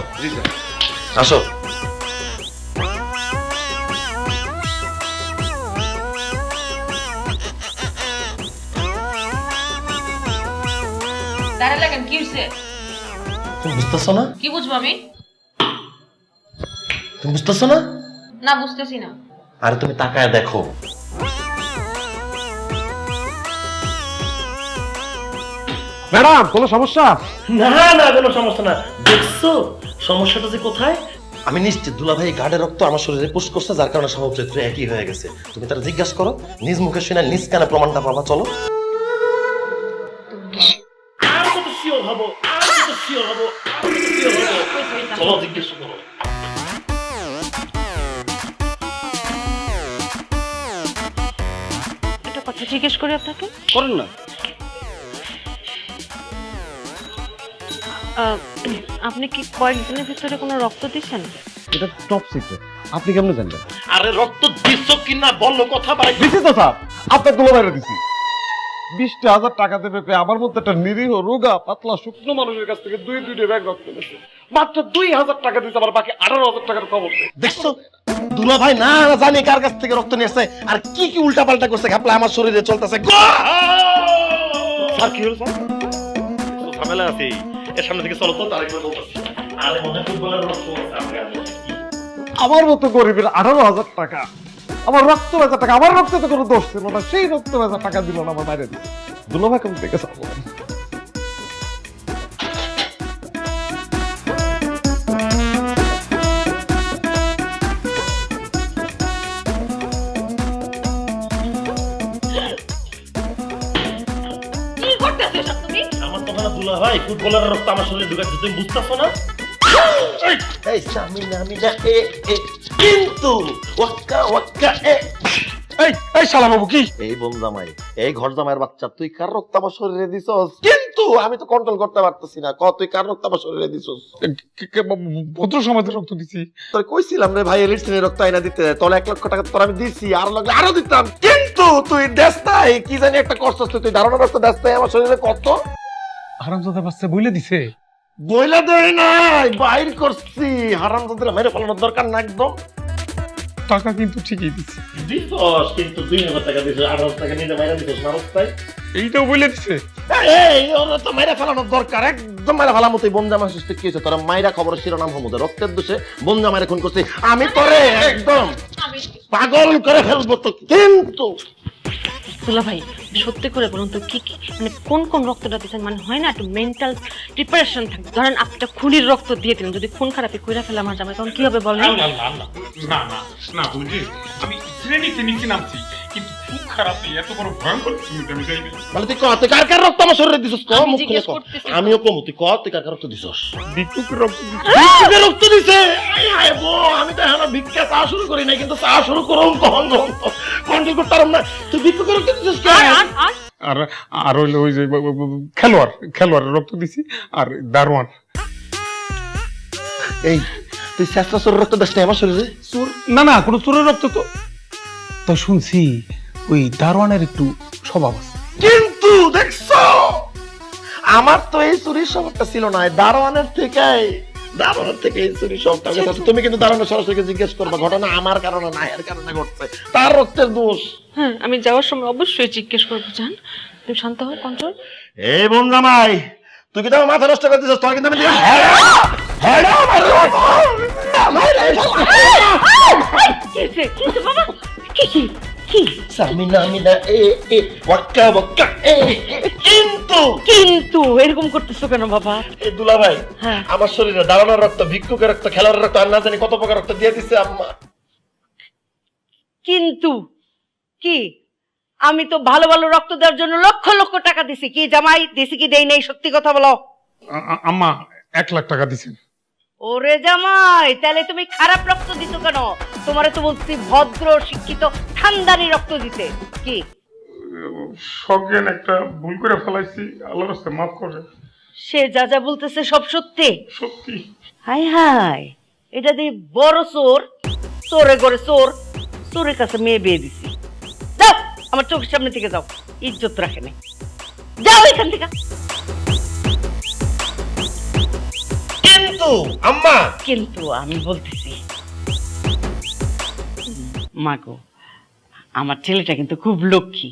Speaker 2: আসো।
Speaker 4: দাঁড়া লাগেন, কি হইছে?
Speaker 2: তুমি বুঝতেছো না?
Speaker 4: কি বুঝবো আমি?
Speaker 2: তুমি বুঝতেছো না?
Speaker 4: না, বুঝতেছি না।
Speaker 2: আরে তুমি তাকায় দেখো।
Speaker 8: ম্যাডাম, কোনো সমস্যা?
Speaker 2: না না, কোনো সমস্যা না। দেখছো সমস্যাটা যে কোথায়? আমি নিশ্চিত দুলাভাই গার্ডের রক্ত আমার শরীরে পুশ করছে, যার কারণে স্বভাব চরিত্র একই হয়ে গেছে। তুমি তারা জিজ্ঞাসা করো, নিজ মুখে শুনে নিজ কানে প্রমাণটা পাবা। চলো। চলো জিজ্ঞাসা করো।
Speaker 4: একটা কথা জিজ্ঞেস করি আপনাকে।
Speaker 8: করেন না।
Speaker 4: আপনি কি কয়েকদিনের ভিতরে কোনো রক্ত দিচ্ছেন?
Speaker 8: এটা টপ সিক্রেট, আপনি কেমনে জানলেন?
Speaker 2: আরে রক্ত দিচ্ছ কিনা বললো, কথা বাড়াই।
Speaker 8: দিছি তো স্যার, আপনার দুলাভাইরে দিছি। 20,000 টাকা দেবে পেয়ে আমার মধ্যে একটা নিরীহ রোগা পাতলা শুকনো মানুষের কাছ থেকে দুইটা ব্যাগ রক্ত নিয়েছে। মাত্র 2,000 টাকা দিতে, আবার বাকি 18,000 টাকার খবর নেই।
Speaker 2: দেখছো দুলাভাই না জানি কার কাছ থেকে রক্ত নিয়েছে আর কি কি উল্টা পাল্টা করছে, ঘাপলা আমার শরীরে চলতেছে।
Speaker 8: স্যার, কি হলো স্যার?
Speaker 2: ঝামেলা আছে, এর সামনে থেকে চলো তো, আরেকবার বলতেছি। আরে মনে ফুটবলের রক্ত আছে
Speaker 8: আমার মতো গরিবের 18,000 টাকা, আমার রক্ত বেচা টাকা, আমার রক্তে তো কোনো দোষ ছিল না, সেই রক্ত বেচা টাকা দিল না, আমার বাইরে দিচ্ছে। দুলাভাই কেমন দেখে স্যার?
Speaker 4: কি করতেছো সব তুমি?
Speaker 2: আমার তো না দুলাভাই ফুটবলের রক্ত আমার শরীরে ঢুকাচ্ছে, তুমি বুঝতেছো না? এই সামিনা মিনা এ এ কিন্তু ওয়াক্কা ওয়াক্কা এ।
Speaker 8: এই শালা বাবু কি?
Speaker 2: এই বোন জামাই, এই ঘর জামাইয়ের বাচ্চা, তুই কার রক্ত আমার শরীরে দিছস? কিন্তু আমি তো কন্ট্রোল করতে পারতেছি না। তুই কার রক্ত আমার শরীরে দিছস?
Speaker 7: ভদ্র সমাজের রক্ত দিছি।
Speaker 2: তোর কইছিলাম রে ভাই, এলিটসের রক্ত আইনা দিতে, তোর 1 লক্ষ টাকা তোর আমি দিছি, আর লাগলে আরো দিতাম। কিন্তু তুই দেশ নাই, কি জানি একটা করছস, তুই ধারণা করতে দেশ নাই আমার শরীরে কত।
Speaker 7: হারামজাদা বাচ্চা বইলে দিছে।
Speaker 2: বইলা দেয় নাই, বাইর করছি। হারামজাদারা মেরে ফেলানোর দরকার না একদম।
Speaker 7: টাকা কিন্তু ঠিকই দিচ্ছি।
Speaker 2: দিছস কিন্তু 2000 টাকা দিছস, 18 টাকা নিয়ে মাইরা দিছস না রাস্তায়।
Speaker 7: এইটাও বলে দিছে।
Speaker 2: এই ওরা তো মাইরা ফেলানোর দরকার, একদম মাইরা ফেলার মতোই। বনজামা সৃষ্টি কি হয়েছে তোরা মাইরা খবরের শিরোনাম হমুদে রক্তের দোষে বনজামারে খুন করছি আমি, তোরে একদম পাগল করে ফেলবো তো। কিন্তু
Speaker 4: দুলা ভাই সত্যি করে বলুন তো কি কি মানে কোন কোন রক্তটা দিচ্ছেন? মানে হয় না একটু মেন্টাল প্রিপারেশন থাকে। ধরেন আপনি একটা খুনির রক্ত দিয়ে দিলেন, যদি খুন খারাপি কইরা ফেলে আমার জামাই, তখন কি হবে বলেন?
Speaker 7: না না না না বুঝি, আমি শ্রেণীতে নিচে নামছি, কিন্তু খুব খারাপ, এত বড় ভয়ঙ্কর কিছু আমি যাই না।
Speaker 2: বলে তুই কত কার কার রক্ত আমার শরীরে দিছস? কম মুখ খুলে কম। আমিও কম, তুই কত তুই কার কার রক্ত দিছস?
Speaker 7: ভিক্ষুকের রক্ত দিছি।
Speaker 2: ভিক্ষুকের রক্ত দিছে? আয় হায় গো, আমি তো এখনো ভিক্ষা চা শুরু করি নাই, কিন্তু চা শুরু করুম কখন কন্ট্রোল করতে পারলাম না। তুই ভিক্ষুকের রক্ত দিছস কেন?
Speaker 7: আর আর হইলো ওই যে খেলোয়াড়ের রক্ত দিছি, আর দারোয়ান।
Speaker 2: এই তুই শেষটা শরীর রক্ত দিস না আমার শরীরে?
Speaker 10: চোর না না, কোনো চোরের রক্ত তো তো শুনছি ওই দারোয়ানের একটু স্বভাব আছে।
Speaker 2: কিন্তু দেখছো আমার তো এই চুরির স্বভাবটা ছিল না, দারোয়ানের থেকে এই চুরির স্বভাবটা গেছে। তুমি কিন্তু দারোয়ানের সরাসরি জিজ্ঞেস করবা ঘটনা আমার কারণে না এর কারণে ঘটছে, তার রক্তের দোষ।
Speaker 4: হ্যাঁ আমি যাওয়ার সময় অবশ্যই জিজ্ঞেস করবো। জান তুমি শান্ত হও, কন্ট্রোল।
Speaker 2: এই বনজামাই তুই কিন্তু আমার মাথা নষ্ট করে দিছিস, তোর কিন্তু আমি
Speaker 6: কিন্তু এরকম করতেছো কেন বাবা?
Speaker 2: এই দুলা ভাই
Speaker 6: হ্যাঁ।
Speaker 2: আমার শরীরে দাঁড়ানোর রক্ত, ভিক্ষুকের রক্ত, খেলোয়াড়ের রক্ত, আর না জানি কত প্রকার রক্ত দিয়ে দিচ্ছে আম্মা।
Speaker 6: কিন্তু কি আমি তো ভালো ভালো রক্ত দেওয়ার জন্য লক্ষ লক্ষ টাকা দিছি, কি জামাই দিছি কি দেই নাই? সত্যি কথা বলো।
Speaker 7: আম্মা 1 লাখ টাকা দিছেন।
Speaker 6: ওরে জামাই, তাহলে তুমি খারাপ রক্ত দিছো কেন? তোমারে তো বলছি ভদ্র শিক্ষিত খানদানি রক্ত দিতে। কি
Speaker 7: সজ্ঞান একটা ভুল করে ফেলাইছি, আল্লাহর রাস্তায় মাফ করে।
Speaker 6: সে যা যা বলতেছে সব সত্যি?
Speaker 7: সত্যি।
Speaker 6: হাই হাই, এটা দিয়ে বড় চোর, চোরে ঘরে চোর, চোরের কাছে মেয়ে বিয়ে দিছি। যাও আমার চোখের সামনে থেকে যাও, ইজ্জত রাখে নাই, যাও এখান থেকে।
Speaker 2: কিন্তু আম্মা,
Speaker 6: কিন্তু আমি বলতেছি মাগো, আমার ছেলেটা কিন্তু খুব লক্ষ্মী,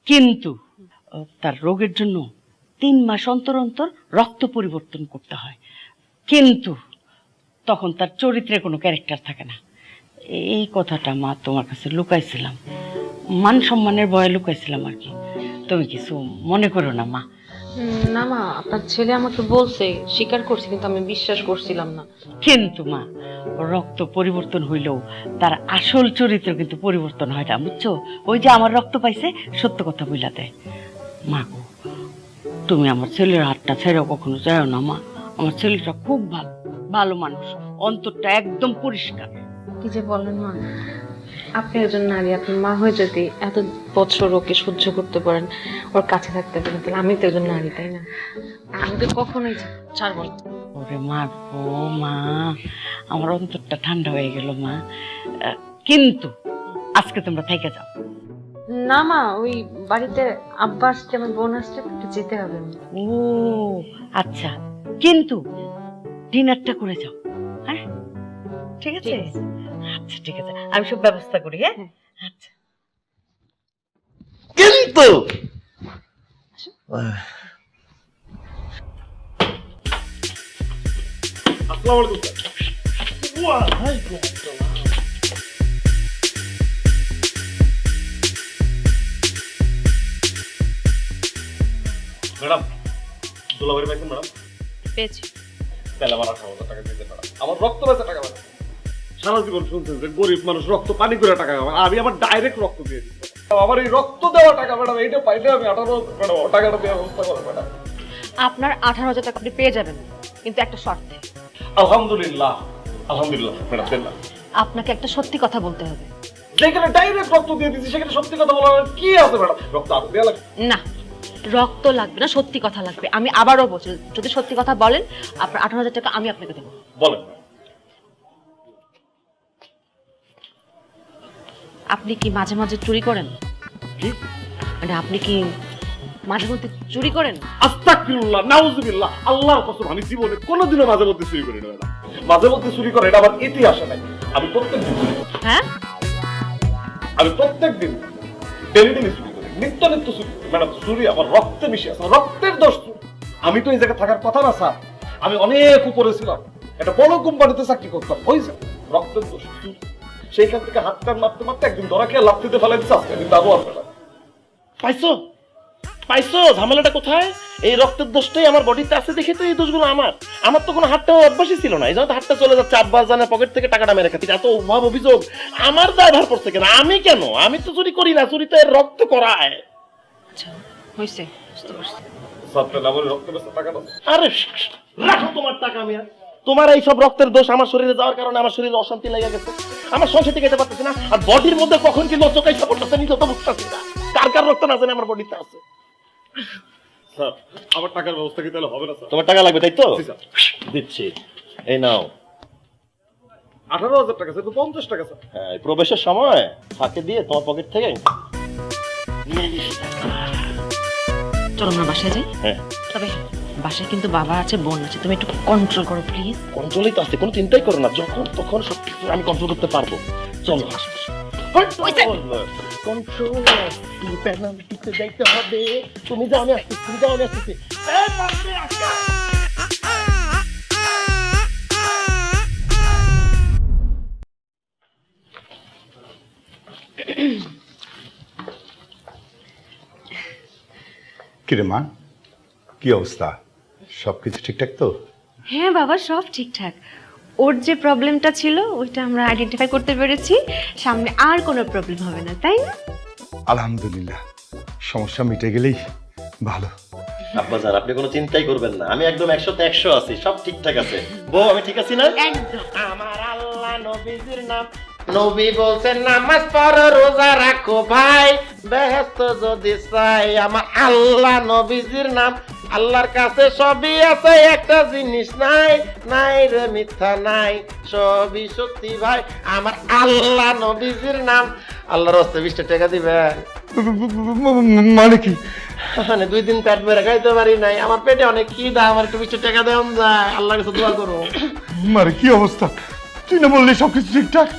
Speaker 6: কিন্তু তার রোগের জন্য 3 মাস অন্তর অন্তর রক্ত পরিবর্তন করতে হয়, কিন্তু তখন তার চরিত্রে কোনো ক্যারেক্টার থাকে না। এই কথাটা মা তোমার কাছে লুকাইছিলাম, মান সম্মানের ভয়ে লুকাইছিলাম আর কি। তুমি কিছু মনে করো না মা।
Speaker 4: না মা, আপনার ছেলে আমাকে বলছে, স্বীকার করছে, কিন্তু আমি বিশ্বাস করছিলাম না।
Speaker 6: কিন্তু মা, রক্ত পরিবর্তন হইলেও তার আসল চরিত্র কিন্তু পরিবর্তন হয় না, বুঝছো? ওই যে আমার রক্ত পাইছে সত্য কথা বইলা দেয়। মা গো, তুমি আমার ছেলের হাতটা ছেড়েও কখনো যাও না মা। আমার ছেলেটা খুব ভালো ভালো মানুষ, অন্তরটা একদম পরিষ্কার।
Speaker 4: কি যে বলেন মা, আপনি একজন নারী, আপনি মা হয়ে যদি এত বছর ওকে সহ্য করতে পারেন, ওর কাছে থাকতে পারেন, তাহলে আমি তো একজন নারী, তাই না? আমি তো কখনোই ছাড়বো না।
Speaker 6: ওরে মা গো মা, আমার অন্তরটা ঠান্ডা হয়ে গেল মা। কিন্তু আজকে তোমরা থেকে যাও।
Speaker 4: না মা, ওই বাড়িতে আব্বা আসছে, আমার বোন আসছে, একটু যেতে হবে।
Speaker 6: ও আচ্ছা, কিন্তু ডিনারটা করে যাও। হ্যাঁ ঠিক আছে, আচ্ছা ঠিক আছে, আমি সব ব্যবস্থা করি। হ্যাঁ আচ্ছা।
Speaker 2: কিন্তু ম্যাডাম, দুলাভাই পাইছেন ম্যাডাম?
Speaker 4: পেয়েছি।
Speaker 2: তাহলে আমার 18,000 টাকা দিতে পারেন। আমার রক্ত বেচা টাকা পাবেন। সারা জীবন শুনছেন যে গরিব মানুষ রক্ত পানি করে টাকা পাবে, আমি আমার ডাইরেক্ট রক্ত দিয়ে দিচ্ছি। আমার এই রক্ত দেওয়া টাকা ম্যাডাম, এইটা পাইলে আমি 18,000 টাকাটা দেওয়ার ব্যবস্থা করবো ম্যাডাম।
Speaker 4: আপনার 18,000 টাকা আপনি পেয়ে যাবেন, কিন্তু একটা শর্তে।
Speaker 2: আলহামদুলিল্লাহ, আলহামদুলিল্লাহ ম্যাডাম, দেন না।
Speaker 4: আপনাকে একটা সত্যি কথা বলতে হবে।
Speaker 2: যেখানে ডাইরেক্ট রক্ত দিয়ে দিচ্ছি সেখানে সত্যি কথা বলার কি আছে ম্যাডাম? রক্ত আরো দেওয়া লাগবে
Speaker 4: না, রক্ত লাগবে না, সত্যি কথা লাগবে। আমি আবারও বলছি, যদি সত্যি কথা বলেন আপনার 18,000 টাকা আমি আপনাকে দেবো।
Speaker 2: বলেন।
Speaker 4: আপনি কি মাঝে মাঝে চুরি করেন?
Speaker 2: কি
Speaker 4: মানে আপনি কি মাঝে মধ্যে চুরি করেন?
Speaker 2: আস্তাগফিরুল্লাহ, নাউযুবিল্লাহ, আল্লাহর কসম আমি জীবনে কোনোদিনও মাঝে মধ্যে চুরি করি না ম্যাডাম। মাঝে মধ্যে চুরি করে এটা আমার ইতিহাসে নাই।
Speaker 8: আমি প্রত্যেকদিন চুরি করি।
Speaker 4: হ্যাঁ
Speaker 8: আমি প্রত্যেকদিন ডেলি চুরি করি, নিত্য নিত্য চুরি করি। ম্যাডাম চুরি আমার রক্তে মিশে আছে, আমার রক্তের দোষ চুরি। আমি তো এই জায়গায় থাকার কথা না স্যার, আমি অনেক উপরে ছিলাম, একটা বড় কোম্পানিতে চাকরি করতাম, ওই যে রক্তের দোষ চুরি। সেইখান থেকে হাত টান মারতে মারতে একদিন ধরা খেয়ে লাফ দিতে ফেলে দিচ্ছে, আজকে কিন্তু আরো আসবে না।
Speaker 2: পাইছো পাইছো ঝামেলাটা কোথায়? এই রক্তের দোষটাই আমার বডিতে আছে দেখে তো এই দোষগুলো আমার তো কোনো হাতটা অভ্যাসই ছিল না, এই জন্য তো হাতটা চলে যাচ্ছে। আব্বাস জানে পকেট থেকে টাকাটা মেরে খাচ্ছি, এত অভাব অভিযোগ আমার দায়ভার পড়ছে কেন? আমি কেন? আমি তো চুরি করি না, চুরি তো এর রক্ত করায়।
Speaker 4: আচ্ছা হয়েছে, বুঝতে পারছি।
Speaker 8: স্যার তাহলে আমার রক্ত বেচা টাকা দাও।
Speaker 2: আরে রাখো তোমার টাকা, আমি তোমার এই সব রক্তের দোষ আমার শরীরে যাওয়ার কারণে আমার শরীরে অশান্তি লেগে গেছে, আমার সংসার থেকে যেতে পারতেছি না। আর বডির মধ্যে কখন কি লচকাই সাপোর্টটা নিজে তো বুঝতেছি না, কার কার রক্ত না জানি আমার বডিতে আছে।
Speaker 8: স্যার আমার টাকার ব্যবস্থা কি তাহলে হবে না স্যার?
Speaker 2: তোমার টাকা লাগবে তাই তো?
Speaker 8: জি, স্যার।
Speaker 2: দিচ্ছি, এই নাও।
Speaker 8: 18,000 টাকা স্যার, তো 50 টাকা স্যার।
Speaker 2: হ্যাঁ, এই প্রবেশের সময় ফাঁকে দিয়ে তোমার পকেট থেকে নিয়ে নিস।
Speaker 4: চলো আমরা বাসায় যাই।
Speaker 2: হ্যাঁ,
Speaker 4: তবে বাসায় কিন্তু বাবা আছে, বোন আছে, তুমি একটু কন্ট্রোল করো প্লিজ।
Speaker 2: কন্ট্রোলই তো আছে, কোনো চিন্তাই করো না, যখন তখন সবকিছু আমি কন্ট্রোল করতে পারবো। চলো কন্ট্রোল পেনাল্টিতে যাইতে হবে। তুমি যাও, আমি আসতেছি, তুমি যাও, আমি আসতেছি।
Speaker 3: কিরে মা, কি অবস্থা? সবকিছু ঠিকঠাক তো?
Speaker 11: হ্যাঁ বাবা, সব ঠিকঠাক। ওর যে প্রবলেমটা ছিল ওইটা আমরা আইডেন্টিফাই করতে পেরেছি, সামনে আর কোনো প্রবলেম হবে না, তাই না?
Speaker 3: আলহামদুলিল্লাহ, সমস্যা মিটে গেলেই ভালো।
Speaker 2: আব্বাজান আপনি কোনো চিন্তাই করবেন না, আমি একদম 100তে 100 আছি, সব ঠিকঠাক আছে। বউ আমি ঠিক আছি না?
Speaker 11: একদম।
Speaker 2: আমার আল্লাহ নবীজির নাম, নবী বলছেন নামাজ পড়ো রোজা রাখো ভাই, বেহেশত যদি চাই। আমার আল্লাহ নবীজির নাম, আল্লাহর কাছে সবই আছে, একটা জিনিস নাই, নাই রে মিথ্যা নাই, সবই সত্যি ভাই। আমার আল্লাহ নবীজির নাম। আল্লাহর হস্তে 20 টাকা দিবেন?
Speaker 3: মানে কি?
Speaker 2: মানে 2 দিন পেট ভরে খাইতে পারি নাই, আমার পেটে অনেক খিদা, আমার একটু 20 টাকা দেন যায়, আল্লাহর কাছে দোয়া করো।
Speaker 3: মানে কি অবস্থা? তুই না বললি সবকিছু ঠিকঠাক?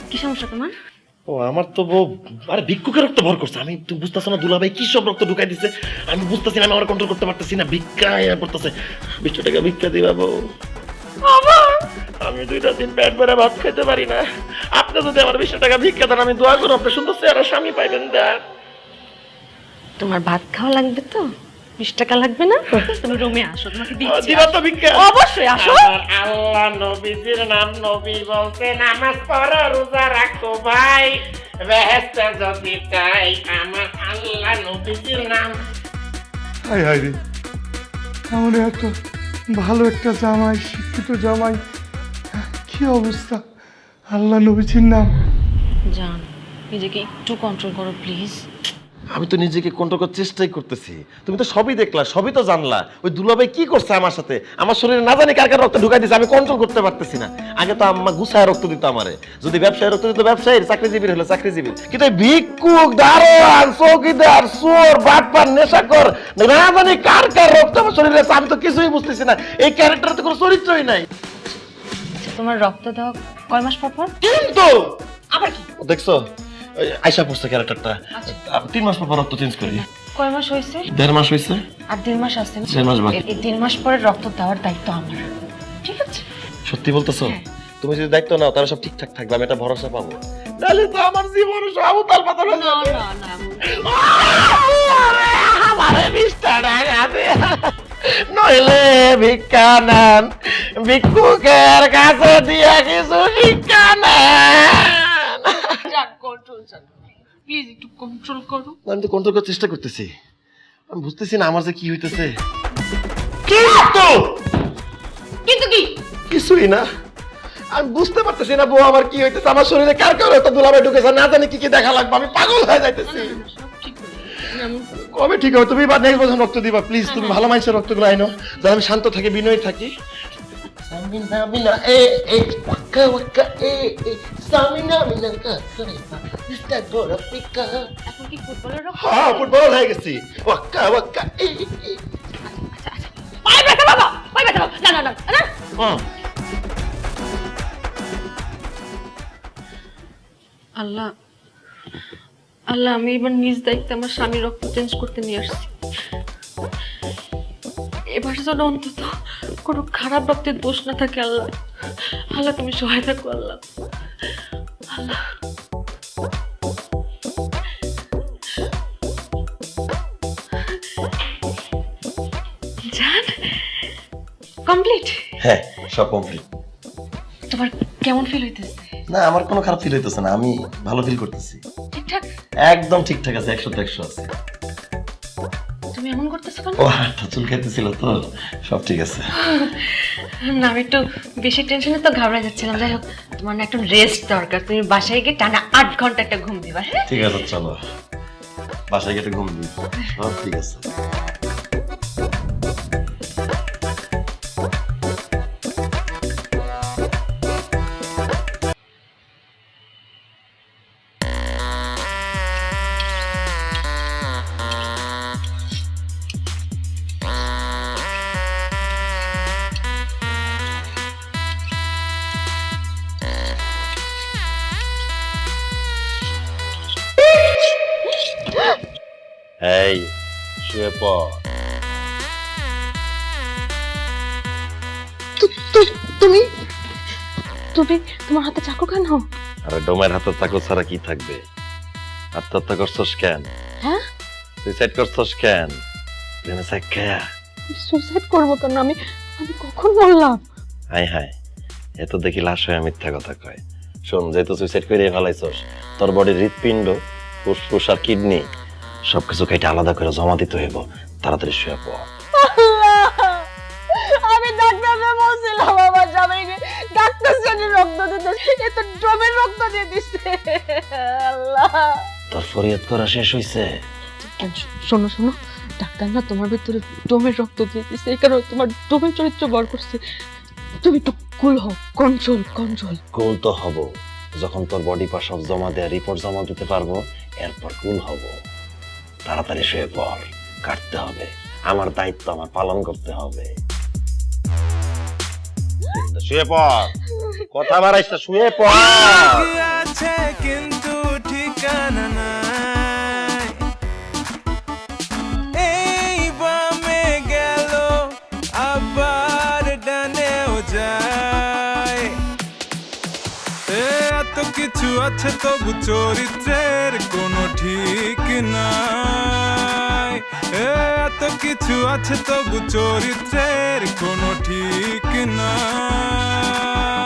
Speaker 11: কি সমস্যা তোমার?
Speaker 2: ও আমার তো বউ, আরে ভিক্ষুকের রক্ত ভর করছে। আমি তুমি বুঝতেছ না দুলাভাই কি সব রক্ত ঢুকাই দিছে, আমি বুঝতেছি না, আমি আমার কন্ট্রোল করতে পারতেছি না। ভিক্ষা করতেছে, 20 টাকা ভিক্ষা দিবা বউ। আমি 2 দিন পেট ভরে ভাত খেতে পারি না, আপনি যদি আমার 20 টাকা ভিক্ষা দেন আমি দোয়া করব আপনি সুন্দর চেহারা স্বামী পাইবেন। দেন।
Speaker 11: তোমার ভাত খাওয়া লাগবে তো? 20 টাকা লাগবে না? তুমি রুমে আসো, তোমাকে দিচ্ছি।
Speaker 2: দিবা তো ভিক্ষা?
Speaker 11: অবশ্যই আসো।
Speaker 2: আমার আল্লাহ নবীজির নাম, নবী বলতে নামাজ পড়ো রোজা রাখো ভাই, বেহেশত যদি চাই। আমার আল্লাহ নবীজির নাম।
Speaker 3: হায় হায় রে, আমার একটা ভালো একটা জামাই, শিক্ষিত জামাই, কি অবস্থা! আল্লাহ নবীজির নাম।
Speaker 11: জান, নিজেকে একটু কন্ট্রোল করো প্লিজ।
Speaker 2: আমি তো নিজেকে কন্ট্রোল করার চেষ্টাই করতেছি, তুমি তো সবই দেখলা, সবই তো জানলা। ওই দুলাভাই কি করছে আমার সাথে, আমার শরীরে না জানি কার কার রক্ত ঢুকাই দিচ্ছে, আমি কন্ট্রোল করতে পারতেছি না। আগে তো আম্মা গুছায় রক্ত দিত আমারে, যদি ব্যবসায়ী রক্ত দিত ব্যবসায়ীর, চাকরিজীবীর হলে চাকরিজীবীর। কিন্তু এই ভিক্ষুক, দারোয়ান, চৌকিদার, চোর, বাটপার, নেশাখোর, না জানি কার কার রক্ত আমার শরীরে আছে, আমি তো কিছুই বুঝতেছি না। এই ক্যারেক্টারে তো কোনো চরিত্রই নাই।
Speaker 11: তোমার রক্ত দেওয়া কয় মাস পর পর?
Speaker 2: কিন্তু আবার কি দেখছো, আয়শা পড়ছে ক্যারেক্টারটা, 3 মাস পর রক্ত চেঞ্জ করি।
Speaker 11: কয় মাস হয়েছে?
Speaker 2: 1.5 মাস হয়েছে।
Speaker 11: আর 1.5 মাস আছে।
Speaker 2: 1.5 মাস বাকি।
Speaker 11: এই 1.5 মাস পরে রক্ত দেওয়ার দায়িত্ব আমার, ঠিক আছে?
Speaker 2: সত্যি বলতেছো? তুমি যদি দায়িত্ব নাও তাহলে সব ঠিকঠাক থাকবে, আমি এটা ভরসা পাবো। তাহলে তো আমার জীবন সব উতাল পাতাল হয়ে যাবে। আমারে 20 টাকা দে, নইলে ভিক্ষা নেন, ভিক্ষুকের কাছে দিয়ে কিছু ভিক্ষা নেন।
Speaker 11: প্লিজ একটু কন্ট্রোল করো।
Speaker 2: আমি তো কন্ট্রোল করার চেষ্টা করতেছি, আমি বুঝতেছি না আমার যে কি হইতেছে। কিন্তু
Speaker 11: কিন্তু কি?
Speaker 2: কিছুই না, আমি বুঝতে পারতেছি না বউ আমার কি হইতেছে, আমার শরীরে কার কার একটা দুলাভাই ঢুকেছে, না জানি কি কি দেখা লাগবে, আমি পাগল হয়ে যাইতেছি। কবে ঠিক হবে? তুমি বা নেক্সট বছর রক্ত দিবা প্লিজ, তুমি ভালো মানুষের রক্তগুলো আইনো, যাতে আমি শান্ত থাকি, বিনয়ী থাকি। সামিনা মিনা এ এ ওয়াকা ওয়াকা এ এ সামিনা মিনা কা করে ইস্তা গোরা পিকা।
Speaker 11: এখন কি ফুটবলের রক্ত?
Speaker 2: হ্যাঁ ফুটবল হয়ে গেছি, ওয়াকা ওয়াকা এ এ।
Speaker 4: পায়ে ব্যথা বাবা, পায়ে ব্যথা বাবা। না না না না।
Speaker 11: আল্লাহ আল্লাহ, আমি এবার নিজ দায়িত্বে আমার স্বামীর রক্ত চেঞ্জ করতে নিয়ে আসছি। এবার যেন অন্তত কোনো খারাপ রক্তের দোষ না থাকে। আল্লাহ আল্লাহ, তুমি সহায় থাকো আল্লাহ। আল্লাহ জান, কমপ্লিট?
Speaker 2: হ্যাঁ, সব কমপ্লিট।
Speaker 11: তোমার কেমন ফিল হইতেছে?
Speaker 2: না, আমার কোনো খারাপ ফিল হইতেছে না, আমি ভালো ফিল করতেছি।
Speaker 11: ঠিকঠাক?
Speaker 2: একদম ঠিকঠাক আছে, 100-100 আছে।
Speaker 11: তুমি এমন করতেছো কেন?
Speaker 2: ও হাতটা চুল খাইতেছিল তো, সব ঠিক আছে।
Speaker 11: না, আমি একটু বেশি টেনশনে তো ঘাবড়ে যাচ্ছিলাম। যাই হোক, তোমার না একটু রেস্ট দরকার। তুমি বাসায় গিয়ে টানা 8 ঘন্টা একটা ঘুম দিবা। হ্যাঁ
Speaker 2: ঠিক আছে, চলো বাসায় গিয়ে ঘুম দিই। সব ঠিক আছে। এই শুয়ে পড়।
Speaker 11: তুমি তুমি তোমার হাতে চাকু কেন?
Speaker 2: আরে ডোমের হাতে চাকু ছাড়া কি থাকবে? আত্মহত্যা করছস কেন?
Speaker 11: হ্যাঁ,
Speaker 2: সুইসাইড করছস কেন?
Speaker 11: সুইসাইড করবো কেন? আমি আমি কখন বললাম?
Speaker 2: হাই হাই, এত দেখি লাশ হয়ে মিথ্যা কথা কয়। শোন, যেহেতু সুইসাইড করে ফেলাইছস, তোর বডির হৃৎপিণ্ড, ফুসফুস আর কিডনি সবকিছু কেটে আলাদা করে জমা দিতে হইব। তাড়াতাড়ি শুয়ে পড়।
Speaker 4: আমি ডাক্তারকে বলছিলাম আমার জামাইকে ডাক্তার জানি রক্ত দিতে, এ তো ড্রমের রক্ত দিয়ে দিচ্ছে। আল্লাহ,
Speaker 2: তোর ফরিয়াদ করা শেষ হইছে?
Speaker 11: শোনো শোনো, ডাক্তার না তোমার ভিতরে ডোমের রক্ত দিয়ে দিচ্ছে, এই কারণে তোমার ডোমের চরিত্র বড় করছে। তুমি একটু কুল হও, কন্ট্রোল কন্ট্রোল।
Speaker 2: কুল তো হব যখন তোর বডি পার্ট সব জমা দেয়া রিপোর্ট জমা দিতে পারবো, এরপর কুল হব। তাড়াতাড়ি শুয়ে পড়, কাটতে হবে। আমার দায়িত্ব আমার পালন করতে হবে। শুয়ে পড়, কথা বাড়াইস না, শুয়ে পড়।
Speaker 1: আছে কিন্তু ঠিকানা নাই, এই বামে গেল আবার ডানেও যায়। এত কিছু আছে তবু চরিত্রের কোনো ঠিক নাই, এত কিছু আছে তবু চরিত্রের কোনো ঠিক নাই।